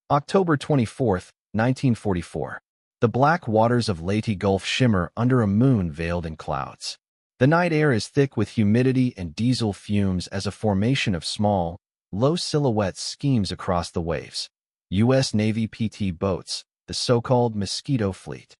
October 24, 1944. The black waters of Leyte Gulf shimmer under a moon veiled in clouds. The night air is thick with humidity and diesel fumes as a formation of small, low silhouettes schemes across the waves. U.S. Navy PT boats, the so-called Mosquito Fleet.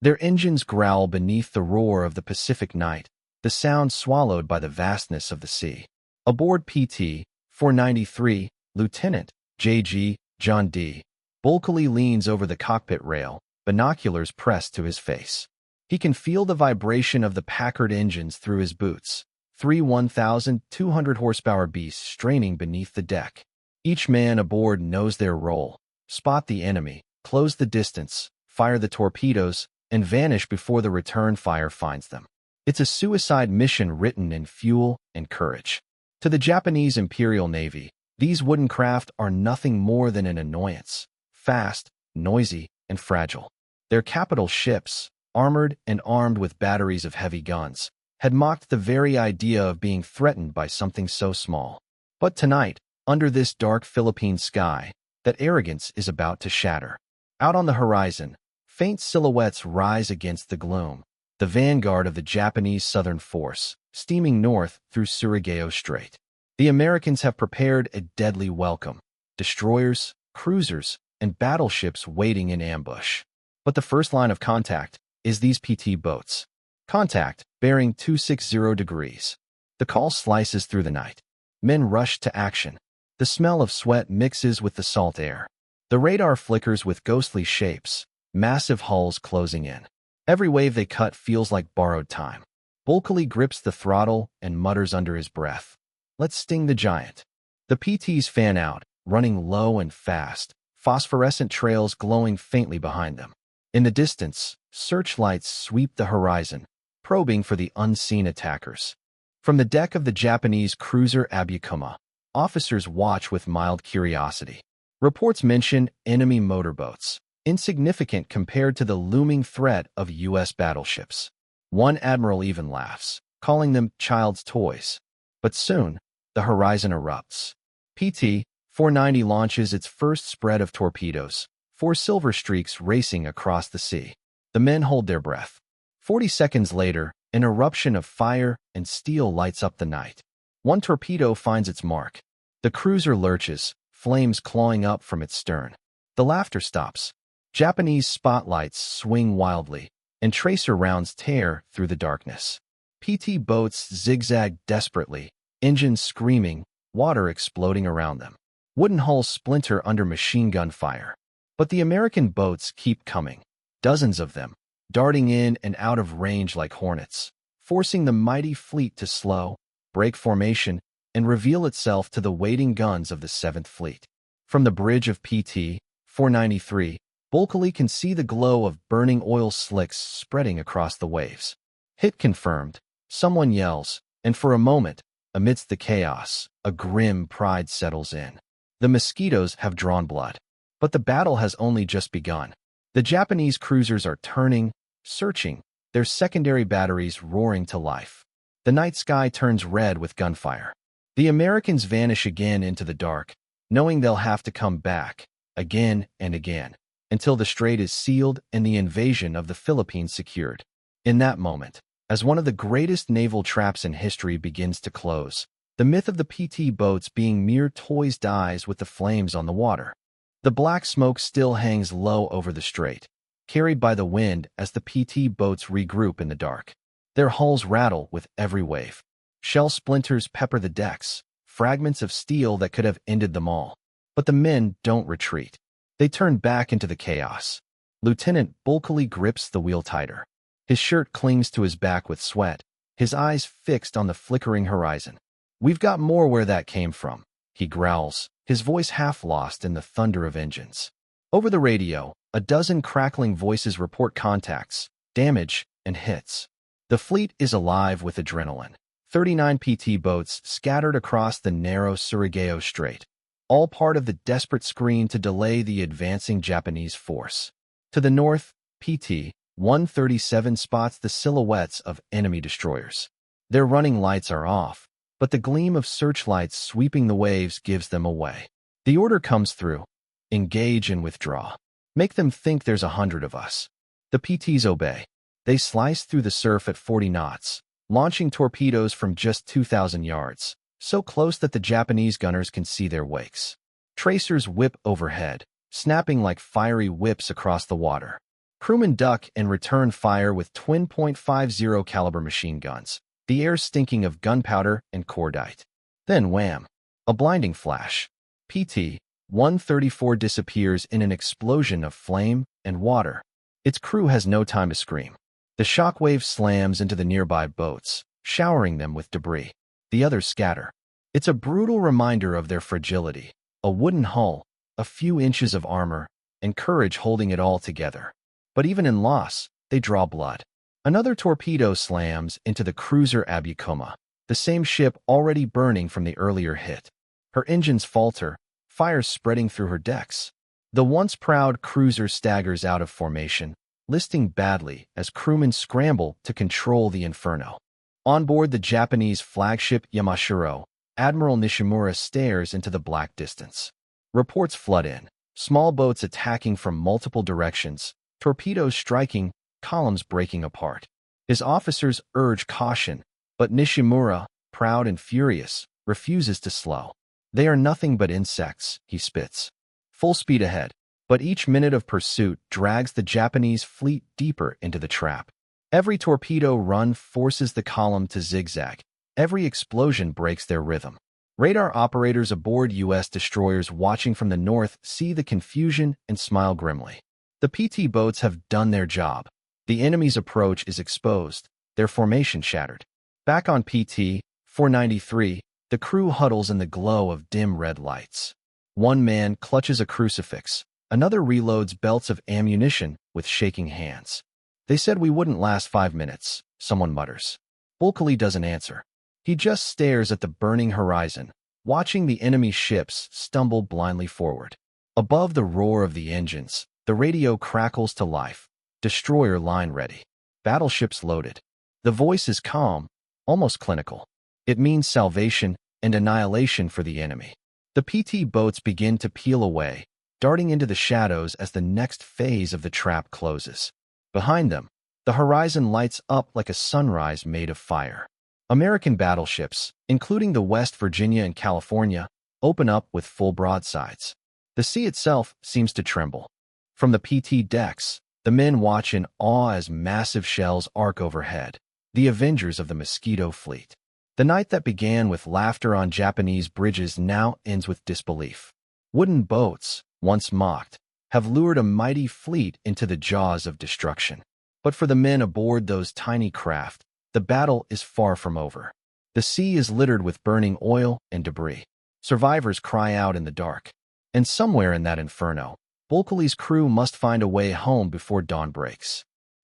Their engines growl beneath the roar of the Pacific night, the sound swallowed by the vastness of the sea. Aboard PT 493, Lieutenant J.G. John D. bulkily leans over the cockpit rail, binoculars pressed to his face. He can feel the vibration of the Packard engines through his boots, three 1,200 horsepower beasts straining beneath the deck. Each man aboard knows their role: spot the enemy, close the distance, fire the torpedoes, and vanish before the return fire finds them. It's a suicide mission written in fuel and courage. To the Japanese Imperial Navy, these wooden craft are nothing more than an annoyance: fast, noisy, and fragile. Their capital ships, armored and armed with batteries of heavy guns, had mocked the very idea of being threatened by something so small. But tonight, under this dark Philippine sky, that arrogance is about to shatter. Out on the horizon, faint silhouettes rise against the gloom, the vanguard of the Japanese Southern Force, steaming north through Surigao Strait. The Americans have prepared a deadly welcome: destroyers, cruisers, and battleships waiting in ambush. But the first line of contact is these PT boats. Contact, bearing 260 degrees. The call slices through the night. Men rush to action. The smell of sweat mixes with the salt air. The radar flickers with ghostly shapes, massive hulls closing in. Every wave they cut feels like borrowed time. Bulkily grips the throttle and mutters under his breath, "Let's sting the giant." The PTs fan out, running low and fast, phosphorescent trails glowing faintly behind them. In the distance, searchlights sweep the horizon, probing for the unseen attackers. From the deck of the Japanese cruiser Abukuma, officers watch with mild curiosity. Reports mention enemy motorboats, insignificant compared to the looming threat of U.S. battleships. One admiral even laughs, calling them child's toys. But soon, the horizon erupts. PT 490 launches its first spread of torpedoes, 4 silver streaks racing across the sea. The men hold their breath. 40 seconds later, an eruption of fire and steel lights up the night. One torpedo finds its mark. The cruiser lurches, flames clawing up from its stern. The laughter stops. Japanese spotlights swing wildly, and tracer rounds tear through the darkness. PT boats zigzag desperately, engines screaming, water exploding around them. Wooden hulls splinter under machine gun fire. But the American boats keep coming, dozens of them, darting in and out of range like hornets, forcing the mighty fleet to slow, break formation, and reveal itself to the waiting guns of the 7th Fleet. From the bridge of PT 493, Bulkeley can see the glow of burning oil slicks spreading across the waves. Hit confirmed, someone yells, and for a moment, amidst the chaos, a grim pride settles in. The mosquitoes have drawn blood. But the battle has only just begun. The Japanese cruisers are turning, searching, their secondary batteries roaring to life. The night sky turns red with gunfire. The Americans vanish again into the dark, knowing they'll have to come back, again and again, until the strait is sealed and the invasion of the Philippines secured. In that moment, as one of the greatest naval traps in history begins to close, the myth of the PT boats being mere toys dies with the flames on the water. The black smoke still hangs low over the strait, carried by the wind as the PT boats regroup in the dark. Their hulls rattle with every wave. Shell splinters pepper the decks, fragments of steel that could have ended them all. But the men don't retreat. They turn back into the chaos. Lieutenant bulkily grips the wheel tighter. His shirt clings to his back with sweat, his eyes fixed on the flickering horizon. "We've got more where that came from," he growls, his voice half lost in the thunder of engines. Over the radio, a dozen crackling voices report contacts, damage, and hits. The fleet is alive with adrenaline. 39 PT boats scattered across the narrow Surigao Strait, all part of the desperate screen to delay the advancing Japanese force. To the north, PT 137 spots the silhouettes of enemy destroyers. Their running lights are off, but the gleam of searchlights sweeping the waves gives them away. The order comes through: engage and withdraw. Make them think there's 100 of us. The PTs obey. They slice through the surf at 40 knots, launching torpedoes from just 2,000 yards, so close that the Japanese gunners can see their wakes. Tracers whip overhead, snapping like fiery whips across the water. Crewmen duck and return fire with twin .50 caliber machine guns, the air stinking of gunpowder and cordite. Then wham! A blinding flash. PT-134 disappears in an explosion of flame and water. Its crew has no time to scream. The shockwave slams into the nearby boats, showering them with debris. The others scatter. It's a brutal reminder of their fragility. A wooden hull, a few inches of armor, and courage holding it all together. But even in loss, they draw blood. Another torpedo slams into the cruiser Abukoma, the same ship already burning from the earlier hit. Her engines falter, fire spreading through her decks. The once proud cruiser staggers out of formation, listing badly as crewmen scramble to control the inferno. On board the Japanese flagship Yamashiro, Admiral Nishimura stares into the black distance. Reports flood in, small boats attacking from multiple directions, torpedoes striking, columns breaking apart. His officers urge caution, but Nishimura, proud and furious, refuses to slow. They are nothing but insects, he spits. Full speed ahead, but each minute of pursuit drags the Japanese fleet deeper into the trap. Every torpedo run forces the column to zigzag. Every explosion breaks their rhythm. Radar operators aboard U.S. destroyers watching from the north see the confusion and smile grimly. The PT boats have done their job. The enemy's approach is exposed, their formation shattered. Back on PT-493, the crew huddles in the glow of dim red lights. One man clutches a crucifix, another reloads belts of ammunition with shaking hands. They said we wouldn't last 5 minutes, someone mutters. Bulkeley doesn't answer. He just stares at the burning horizon, watching the enemy ships stumble blindly forward. Above the roar of the engines, the radio crackles to life. Destroyer line ready. Battleships loaded. The voice is calm, almost clinical. It means salvation and annihilation for the enemy. The PT boats begin to peel away, darting into the shadows as the next phase of the trap closes. Behind them, the horizon lights up like a sunrise made of fire. American battleships, including the West Virginia and California, open up with full broadsides. The sea itself seems to tremble. From the PT decks, the men watch in awe as massive shells arc overhead, the avengers of the Mosquito fleet. The night that began with laughter on Japanese bridges now ends with disbelief. Wooden boats, once mocked, have lured a mighty fleet into the jaws of destruction. But for the men aboard those tiny craft, the battle is far from over. The sea is littered with burning oil and debris. Survivors cry out in the dark. And somewhere in that inferno, Bulkeley's crew must find a way home before dawn breaks.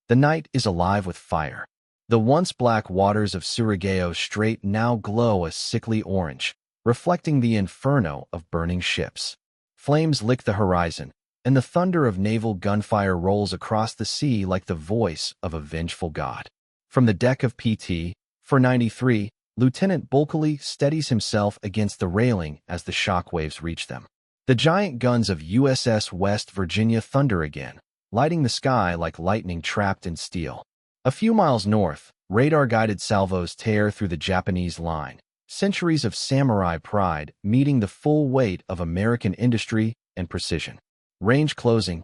The night is alive with fire. The once black waters of Surigao Strait now glow a sickly orange, reflecting the inferno of burning ships. Flames lick the horizon, and the thunder of naval gunfire rolls across the sea like the voice of a vengeful god. From the deck of PT-493, Lieutenant Bulkeley steadies himself against the railing as the shockwaves reach them. The giant guns of USS West Virginia thunder again, lighting the sky like lightning trapped in steel. A few miles north, radar-guided salvos tear through the Japanese line, centuries of samurai pride meeting the full weight of American industry and precision. Range closing.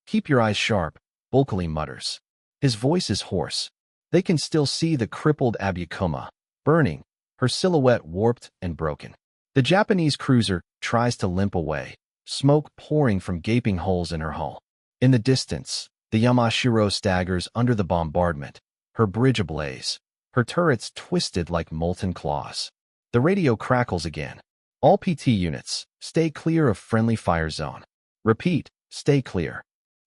Keep your eyes sharp, Bulkeley mutters. His voice is hoarse. They can still see the crippled Abukoma, burning, her silhouette warped and broken. The Japanese cruiser tries to limp away, smoke pouring from gaping holes in her hull. In the distance, the Yamashiro staggers under the bombardment, her bridge ablaze, her turrets twisted like molten claws. The radio crackles again. All PT units, stay clear of friendly fire zone. Repeat, stay clear.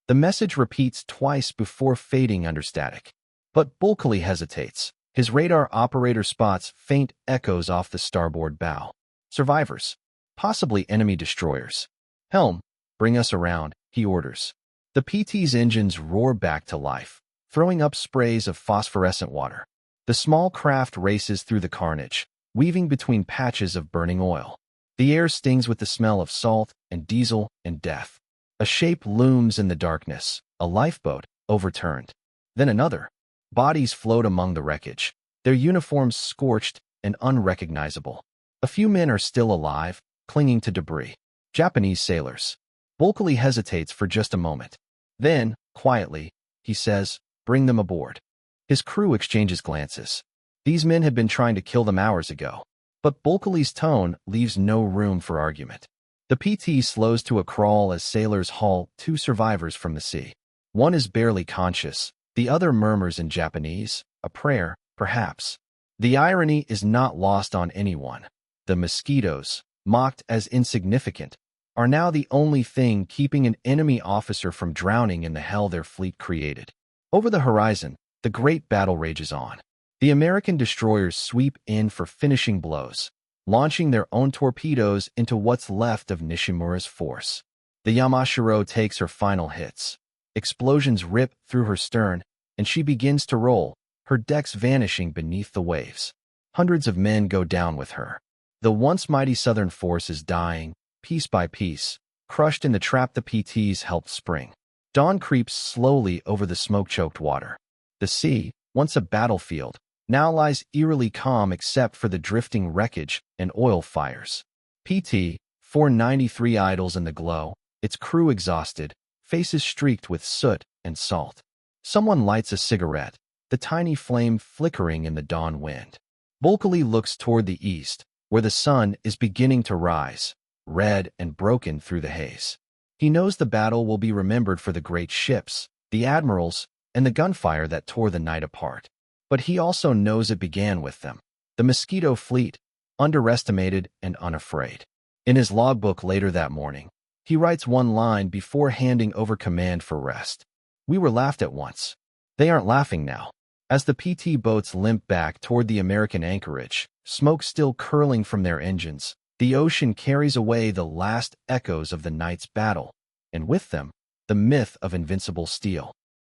The message repeats twice before fading under static. But Bulkeley hesitates. His radar operator spots faint echoes off the starboard bow. Survivors. Possibly enemy destroyers. Helm, bring us around, he orders. The PT's engines roar back to life, throwing up sprays of phosphorescent water. The small craft races through the carnage, weaving between patches of burning oil. The air stings with the smell of salt and diesel and death. A shape looms in the darkness, a lifeboat, overturned. Then another. Bodies float among the wreckage, their uniforms scorched and unrecognizable. A few men are still alive, clinging to debris. Japanese sailors. Bulkeley hesitates for just a moment. Then, quietly, he says, "Bring them aboard." His crew exchanges glances. These men had been trying to kill them hours ago. But Bulkeley's tone leaves no room for argument. The PT slows to a crawl as sailors haul two survivors from the sea. One is barely conscious. The other murmurs in Japanese, a prayer, perhaps. The irony is not lost on anyone. The mosquitoes, mocked as insignificant, are now the only thing keeping an enemy officer from drowning in the hell their fleet created. Over the horizon, the great battle rages on. The American destroyers sweep in for finishing blows, launching their own torpedoes into what's left of Nishimura's force. The Yamashiro takes her final hits. Explosions rip through her stern, and she begins to roll, her decks vanishing beneath the waves. Hundreds of men go down with her. The once mighty Southern force is dying, piece by piece, crushed in the trap the PTs helped spring. Dawn creeps slowly over the smoke-choked water. The sea, once a battlefield, now lies eerily calm except for the drifting wreckage and oil fires. PT 493 idles in the glow, its crew exhausted, faces streaked with soot and salt. Someone lights a cigarette, the tiny flame flickering in the dawn wind. Bulkeley looks toward the east, where the sun is beginning to rise, red and broken through the haze. He knows the battle will be remembered for the great ships, the Admirals, and the gunfire that tore the night apart. But he also knows it began with them, the Mosquito fleet, underestimated and unafraid. In his logbook later that morning, he writes one line before handing over command for rest. "We were laughed at once. They aren't laughing now." As the PT boats limp back toward the American anchorage, smoke still curling from their engines, the ocean carries away the last echoes of the night's battle, and with them, the myth of invincible steel.